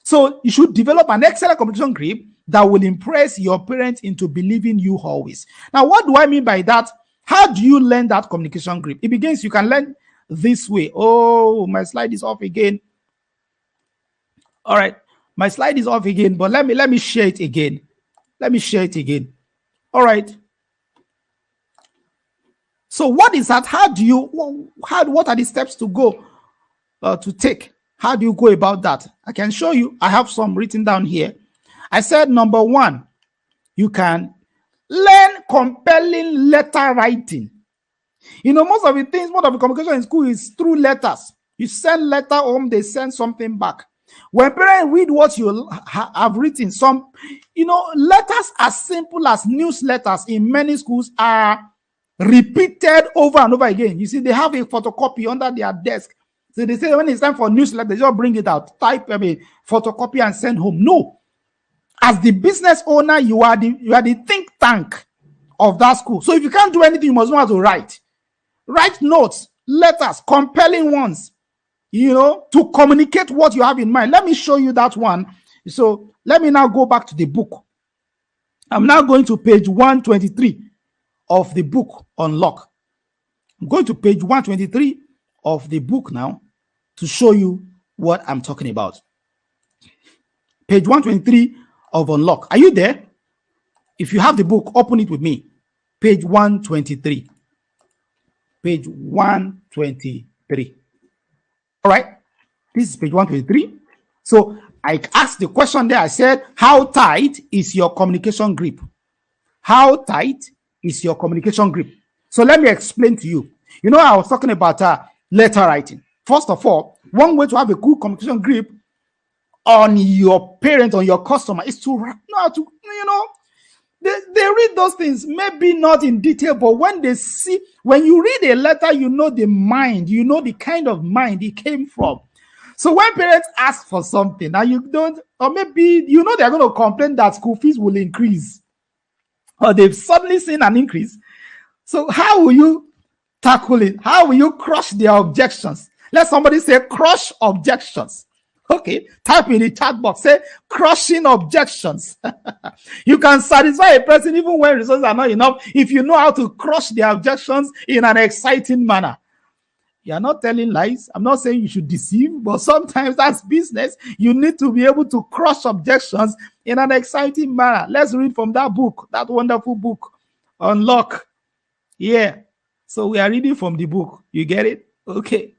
So you should develop an excellent communication grip that will impress your parents into believing you always. Now, what do I mean by that? How do you learn that communication grip? It begins, you can learn this way. Oh, my slide is off again. All right, my slide is off again, but let me share it again. Let me share it again. All right. So what is that? What are the steps to go to take? How do you go about that? I can show you. I have some written down here. I said, number one, you can learn compelling letter writing. You know, most of the communication in school is through letters. You send letter home, they send something back. When parents read what you have written, letters as simple as newsletters in many schools are repeated over and over again. You see, they have a photocopy under their desk. So they say when it's time for newsletter, they just bring it out, type photocopy and send home. No. As the business owner, you are the think tank of that school. So if you can't do anything, you must know how to write. Write notes, letters, compelling ones. To communicate what you have in mind. Let me show you that one. So let me now go back to the book. I'm now going to page 123 of the book Unlock. I'm going to page 123 of the book now to show you what I'm talking about. Page 123 of Unlock. Are you there? If you have the book, open it with me. Page 123. Page 123. All right, this is page 123. So I asked the question there. I said, how tight is your communication grip? How tight is your communication grip? So let me explain to you. I was talking about letter writing. First of all, one way to have a good communication grip on your parent, on your customer, is to know how to, they read those things, maybe not in detail, but when you read a letter, you know the mind, you know the kind of mind it came from. So when parents ask for something and you don't, or maybe they're going to complain that school fees will increase, or they've suddenly seen an increase. So how will you tackle it? How will you crush their objections? Let somebody say crush objections. Okay, type in the chat box, say crushing objections. You can satisfy a person even when resources are not enough if you know how to crush their objections in an exciting manner. You are not telling lies. I'm not saying you should deceive, but sometimes that's business. You need to be able to crush objections in an exciting manner. Let's read from that book, that wonderful book, Unlock. Yeah. So we are reading from the book. You get it? Okay.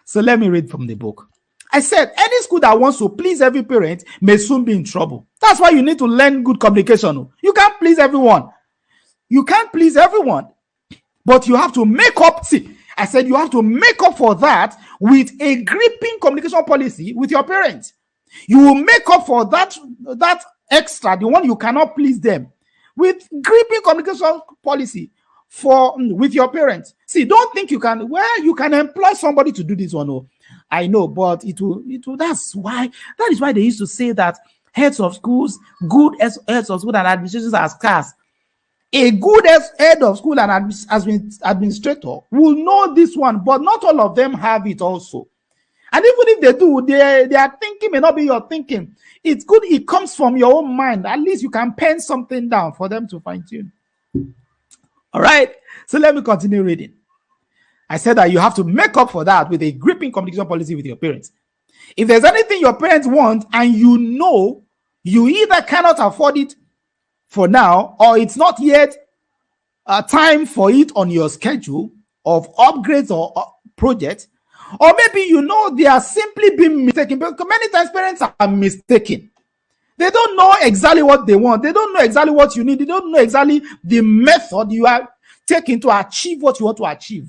So let me read from the book. I said, any school that wants to please every parent may soon be in trouble. That's why you need to learn good communication. You can't please everyone. You can't please everyone. But you have to make up. See, I said you have to make up for that with a gripping communication policy with your parents. You will make up for that extra, the one you cannot please them, with gripping communication policy with your parents. See, don't think you can employ somebody to do this one. No. I know, but it will. That is why they used to say that heads of schools, good heads of schools and administrations are scarce. A good head of school and administrator will know this one, but not all of them have it also. And even if they do, their thinking may not be your thinking. It's good it comes from your own mind. At least you can pen something down for them to fine tune. All right. So let me continue reading. I said that you have to make up for that with a gripping communication policy with your parents. If there's anything your parents want and you know you either cannot afford it for now, or it's not yet time for it on your schedule of upgrades or projects, or maybe you know they are simply being mistaken, because many times parents are mistaken. They don't know exactly what they want. They don't know exactly what you need. They don't know exactly the method you are taking to achieve what you want to achieve.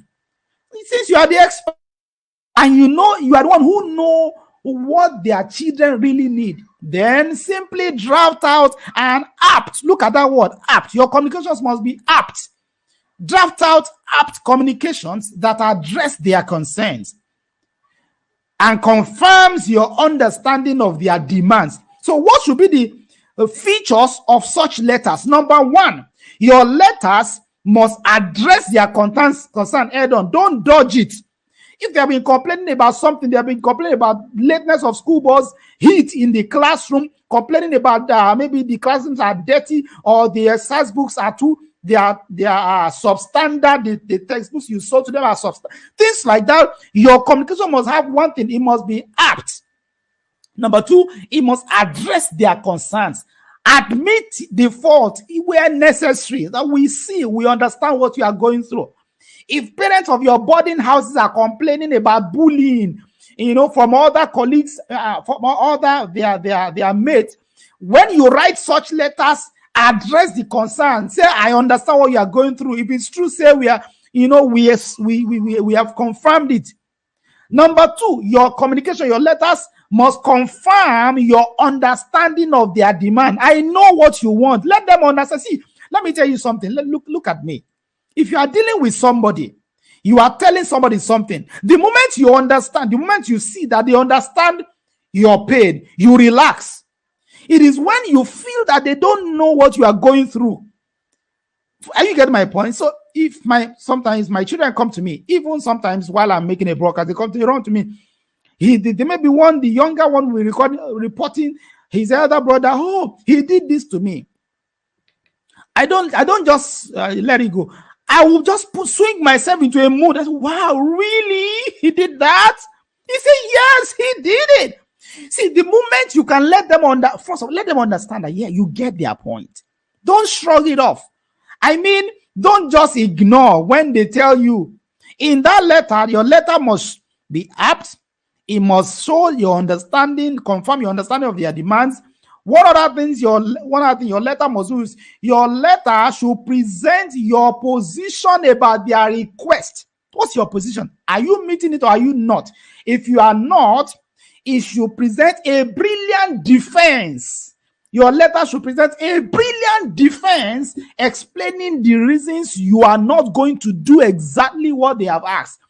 Since you are the expert and you know you are the one who know what their children really need, then simply draft out an apt. Look at that word, apt. Your communications must be apt. Draft out apt communications that address their concerns and confirms your understanding of their demands. So what should be the features of such letters? Number one, your letters must address their concern head on. Don't dodge it. If they have been complaining about something, they have been complaining about lateness of school bus, heat in the classroom, complaining about maybe the classrooms are dirty or the exercise books are too, they are substandard, the textbooks you sold to them are substandard. Things like that. Your communication must have one thing, it must be apt. Number two, it must address their concerns. Admit the fault where necessary, that we understand what you are going through. If parents of your boarding houses are complaining about bullying, from other colleagues, from other their mates, when you write such letters, address the concern. Say, I understand what you are going through. If it's true, say we have confirmed it. Number two, your communication, your letters must confirm your understanding of their demand. I know what you want. Let them understand. See, let me tell you something. Look at me. If you are dealing with somebody, you are telling somebody something. The moment you understand, the moment you see that they understand your pain, you relax. It is when you feel that they don't know what you are going through. Are you getting my point? So if sometimes my children come to me, even sometimes while I'm making a broadcast, they run to me. They may be the younger one will reporting his elder brother. Oh, he did this to me. I don't just let it go. I will just swing myself into a mood. I say, wow, really? He did that? He said, yes, he did it. See, the moment you can let them understand that, yeah, you get their point. Don't shrug it off. I mean, don't just ignore when they tell you. In that letter, your letter must be apt. It must show your understanding, confirm your understanding of their demands. One other thing your letter must do is your letter should present your position about their request. What's your position? Are you meeting it or are you not? If you are not, it should present a brilliant defense. Your letter should present a brilliant defense explaining the reasons you are not going to do exactly what they have asked.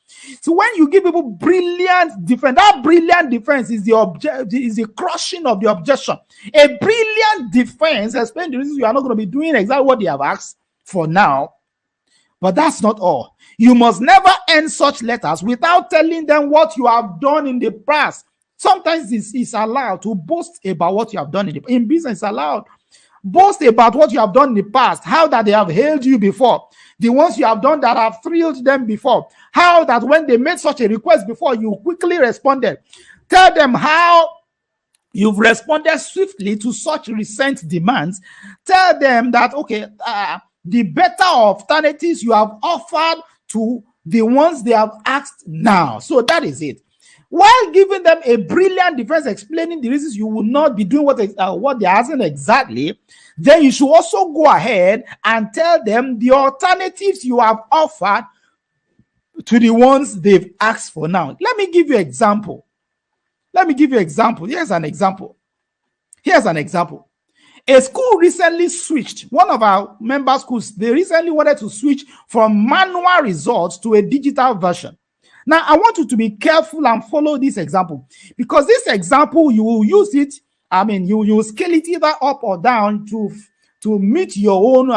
So when you give people brilliant defense, that brilliant defense is the crushing of the objection. A brilliant defense explains the reasons you are not going to be doing exactly what they have asked for now. But that's not all. You must never end such letters without telling them what you have done in the past. Sometimes it's allowed to boast about what you have done in business. It's allowed. Boast about what you have done in the past, how that they have hailed you before, the ones you have done that have thrilled them before, how that when they made such a request before, you quickly responded. Tell them how you've responded swiftly to such recent demands. Tell them that, okay, the better alternatives you have offered to the ones they have asked now. So that is it. While giving them a brilliant defense explaining the reasons you will not be doing what they're asking exactly, then you should also go ahead and tell them the alternatives you have offered to the ones they've asked for now. Let me give you an example. Here's an example. A school recently switched, one of our member schools, they recently wanted to switch from manual results to a digital version. Now, I want you to be careful and follow this example, because this example, you will use it, you will scale it either up or down to to meet your own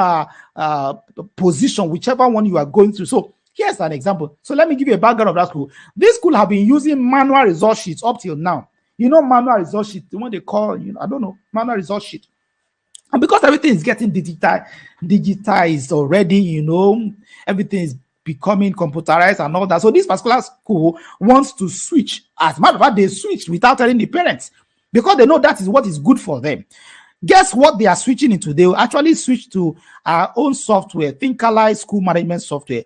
position, whichever one you are going through. So here's an example. So let me give you a background of that school. This school have been using manual result sheets up till now. You know, manual result sheet, the one they call, I don't know, manual result sheet. And because everything is getting digitized already, everything is becoming computerized and all that. So this particular school wants to switch. As a matter of fact, they switched without telling the parents because they know that is what is good for them. Guess what they are switching into? They will actually switch to our own software, Thinkalai school management software.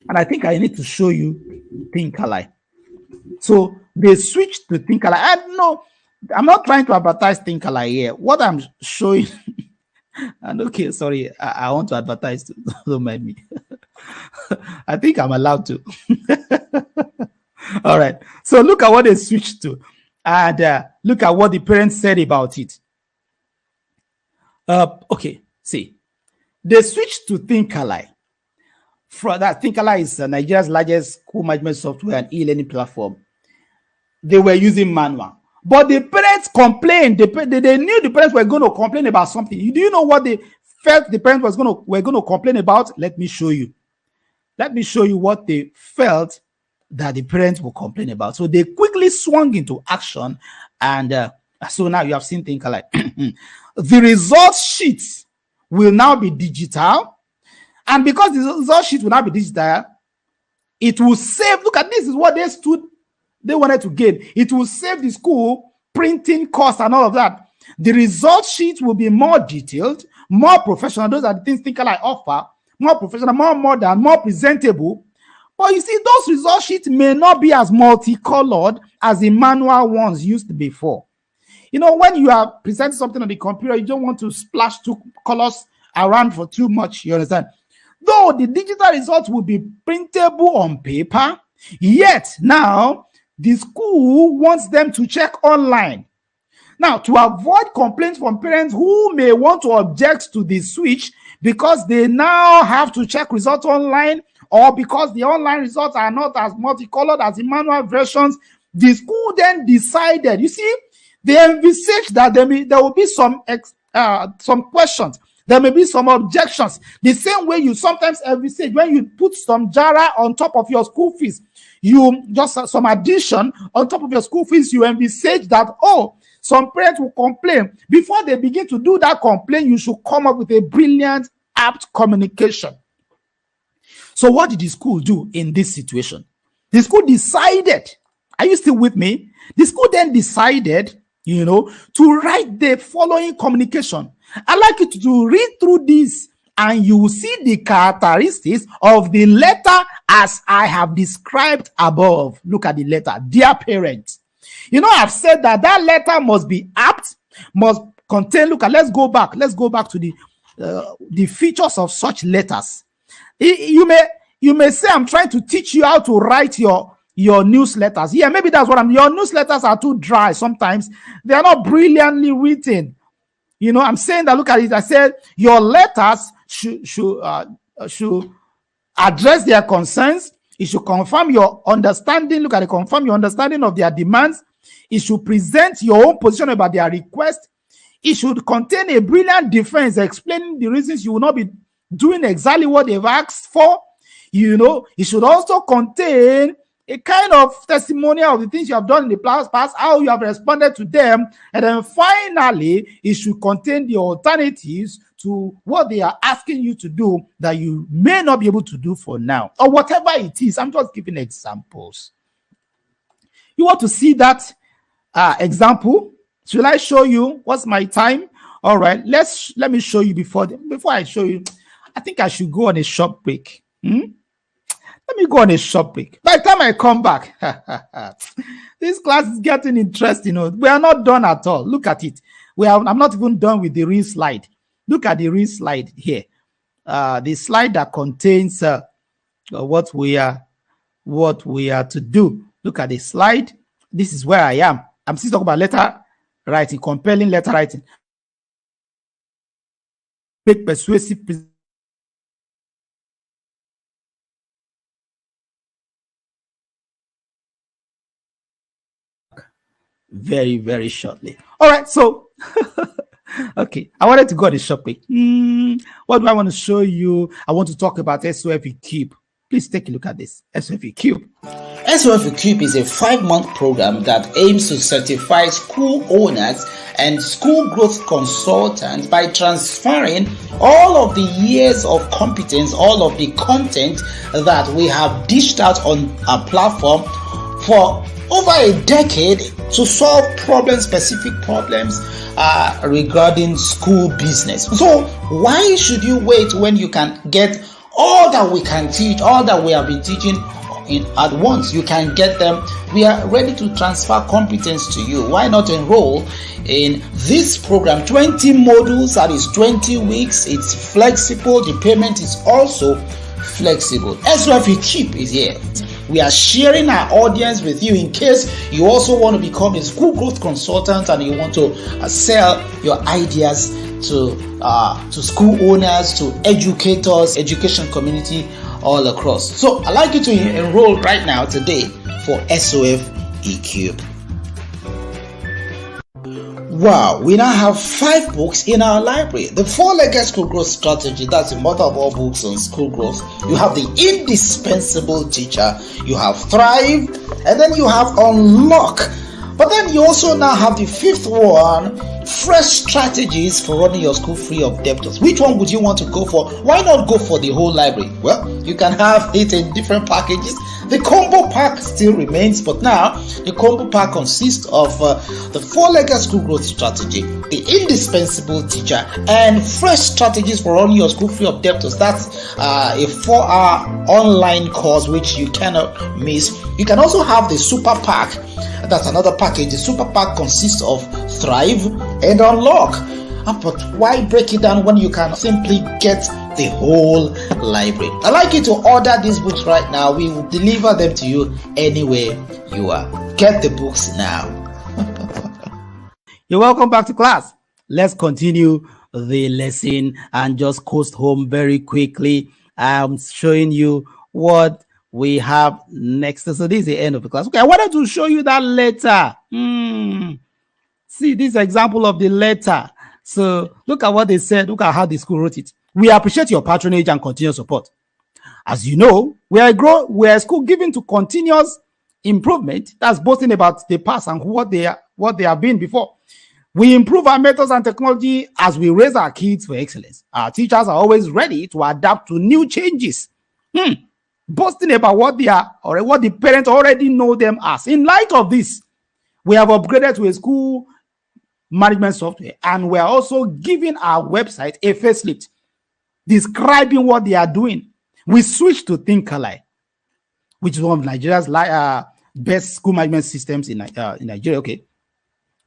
And I think I need to show you Thinkalai. So they switched to Thinkalai. And no, I'm not trying to advertise Thinkalai here. What I'm showing, and okay, sorry, I want to advertise. Don't mind me. I think I'm allowed to. All right. So look at what they switched to, and look at what the parents said about it. Okay. See, they switched to Thinkalai. For that, Thinkalai is Nigeria's largest school management software and e-learning platform. They were using manual. But the parents complained. They knew the parents were going to complain about something. Do you know what they felt the parents were going to complain about? Let me show you. Let me show you what they felt that the parents will complain about. So they quickly swung into action, and so now you have seen things like the result sheets will now be digital, and because the result sheet will now be digital, it will save. Look at this is what they wanted to gain. It will save the school printing costs and all of that. The result sheet will be more detailed, more professional. Those are the things Thinkalai offer. More professional, more modern, more presentable. But you see, those result sheets may not be as multicolored as the manual ones used before. When you are presenting something on the computer, you don't want to splash two colors around for too much. You understand? Though the digital results will be printable on paper, yet now the school wants them to check online. Now, to avoid complaints from parents who may want to object to the switch because they now have to check results online, or because the online results are not as multicolored as the manual versions, the school then decided, you see, they envisaged that there will be some questions. There may be some objections. The same way you sometimes envisage when you put some jara on top of your school fees, you just some addition on top of your school fees, you envisage that, some parents will complain. Before they begin to do that complaint, you should come up with a brilliant, apt communication. So what did the school do in this situation? The school decided, are you still with me? The school then decided, to write the following communication. I'd like you to read through this, and you will see the characteristics of the letter as I have described above. Look at the letter. Dear parents, I've said that letter must be apt, must contain. Let's go back to the features of such letters. You may say I'm trying to teach you how to write your newsletters. Yeah, maybe that's what your newsletters are too dry sometimes. They are not brilliantly written. I'm saying that, look at it. I said your letters should address their concerns. It should confirm your understanding. Look at it, confirm your understanding of their demands. It should present your own position about their request. It should contain a brilliant defense explaining the reasons you will not be doing exactly what they've asked for. It should also contain a kind of testimonial of the things you have done in the past, how you have responded to them. And then finally, it should contain the alternatives to what they are asking you to do that you may not be able to do for now, or whatever it is. I'm just giving examples. You want to see that example? Should I show you? What's my time? All right, let me show you before I show you. I think I should go on a short break. Let me go on a short break. By the time I come back, this class is getting interesting. We are not done at all. Look at it. I'm not even done with the real slide. Look at the real slide here. The slide that contains what we are to do. Look at the slide. This is where I am. I'm still talking about letter writing, compelling letter writing. Make persuasive. Very, very shortly. All right, so Okay, I wanted to go on the shopping. What do I want to show you? I want to talk about SOFE Cube. Please take a look at this. SOFE Cube. SOFE Cube is a 5-month program that aims to certify school owners and school growth consultants by transferring all of the years of competence, all of the content that we have dished out on our platform for over a decade to solve specific problems regarding school business. So why should you wait when you can get all that we can teach, all that we have been teaching at once? You can get them. We are ready to transfer competence to you. Why not enroll in this program? 20 modules, that is 20 weeks. It's flexible. The payment is also flexible. SOFE Cube is here. We are sharing our audience with you in case you also want to become a school growth consultant and you want to sell your ideas to school owners, to educators, education community all across. So I'd like you to enroll right now today for SOFE Cube. Wow, we now have 5 books in our library. The 4-legged school growth strategy, that's the mother of all books on school growth. You have the indispensable teacher, you have Thrive, and then you have Unlock. But then you also now have the 5th one, fresh strategies for running your school free of debtors. Which one would you want to go for? Why not go for the whole library? Well, you can have it in different packages. The combo pack still remains, but now the combo pack consists of the 4-legged school growth strategy, the indispensable teacher, and fresh strategies for running your school free of debtors. That's a 4-hour online course which you cannot miss. You can also have the super pack. That's another package. The super pack consists of Thrive and Unlock. But why break it down when you can simply get the whole library? I'd like you to order these books right now. We will deliver them to you anywhere you are. Get the books now. You're welcome back to class. Let's continue the lesson and just coast home very quickly. I'm showing you what we have next. So this is the end of the class. Okay, I wanted to show you that letter. See this example of the letter. So look at what they said. Look at how the school wrote it. We appreciate your patronage and continuous support. As you know, we are a school given to continuous improvement. That's boasting about the past and what they have been before. We improve our methods and technology as we raise our kids for excellence. Our teachers are always ready to adapt to new changes. Boasting about what they are or what the parents already know them as. In light of this, we have upgraded to a school management software, and we're also giving our website a facelift, describing what they are doing. We switched to Thinkalike, which is one of Nigeria's best school management systems in Nigeria. Okay,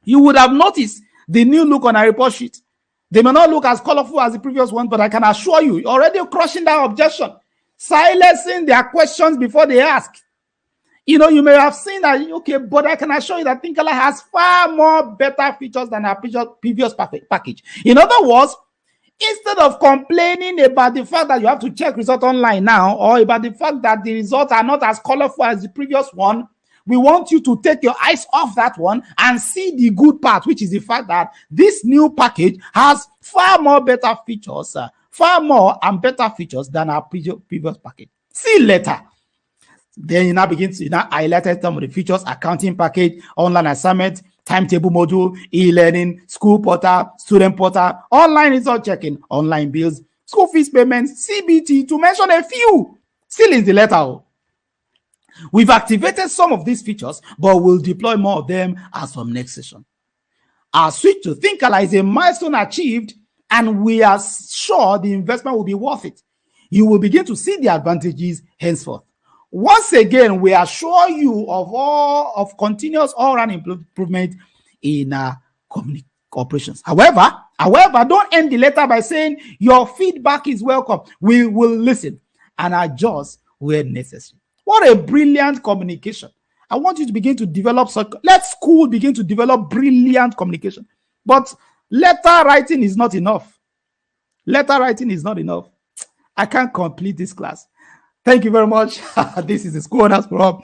you would have noticed the new look on our report sheet. They may not look as colorful as the previous one, but I can assure you, you're already crushing that objection, silencing their questions before they ask. You know, you may have seen that, okay, but I can assure you that Thinkalike has far more better features than our previous package. In other words, instead of complaining about the fact that you have to check results online now, or about the fact that the results are not as colorful as the previous one, we want you to take your eyes off that one and see the good part, which is the fact that this new package has far more better features, far more and better features than our previous package. See later. Then you now begin to highlight some of the features: accounting package, online assignment, timetable module, e-learning, school portal, student portal, online result checking, online bills, school fees payments, CBT, to mention a few. Still in the letter. We've activated some of these features, but we'll deploy more of them as from next session. Our switch to Thinkalike is a milestone achieved, and we are sure the investment will be worth it. You will begin to see the advantages henceforth. Once again, we assure you of continuous all-round improvement in operations. However, don't end the letter by saying your feedback is welcome. We will listen and adjust where necessary. What a brilliant communication. I want you to begin to develop let school begin to develop brilliant communication. But letter writing is not enough. Letter writing is not enough. I can't complete this class. Thank you very much. This is the School Owners Forum.